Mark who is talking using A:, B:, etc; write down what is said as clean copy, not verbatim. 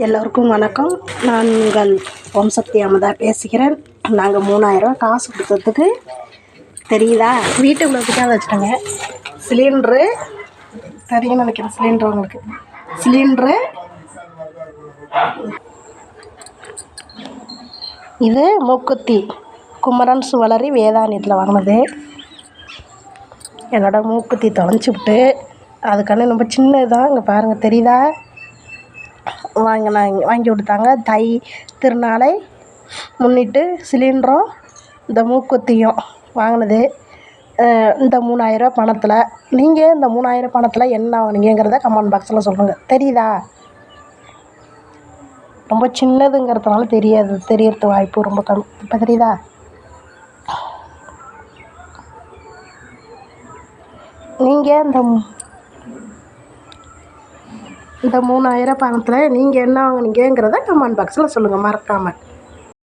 A: எல்லோருக்கும் வணக்கம். நான் உங்கள் ஓம் சக்தி அமுதா பேசுகிறேன். நாங்கள் 3000 காசு கொடுத்ததுக்கு தெரியுதா, வீட்டுக்குள்ளே கிட்ட வச்சுட்டோங்க. சிலிண்ட்ரு தெரியும்னு நினைக்கிறேன். சிலிண்ட்ரு உங்களுக்கு சிலிண்ட்ரு இது மூக்குத்தி குமரன் சுவலரி வேதானியத்தில் வாங்கினது. என்னோடய மூக்குத்தி தொலைச்சி விட்டு அதுக்கான ரொம்ப சின்னதாக இங்கே பாருங்கள் தெரியுதா, வாங்கி கொடுத்தாங்க. தை திருநாளை முன்னிட்டு சிலிண்டரும் இந்த மூக்குத்தியும் வாங்கினது. இந்த 3000 பணத்தில் நீங்கள் இந்த 3000 பணத்தில் என்ன வாங்கினீங்கிறத கமெண்ட் பாக்ஸில் சொல்லுங்கள். தெரியுதா, ரொம்ப சின்னதுங்கிறதுனால தெரியறது வாய்ப்பு ரொம்ப கம்மி. இப்போ தெரியுதா, நீங்கள் இந்த 3000 பணத்தில் நீங்கள் என்ன வாங்கினீங்கிறத கமெண்ட் பாக்ஸில் சொல்லுங்கள் மறக்காமல்.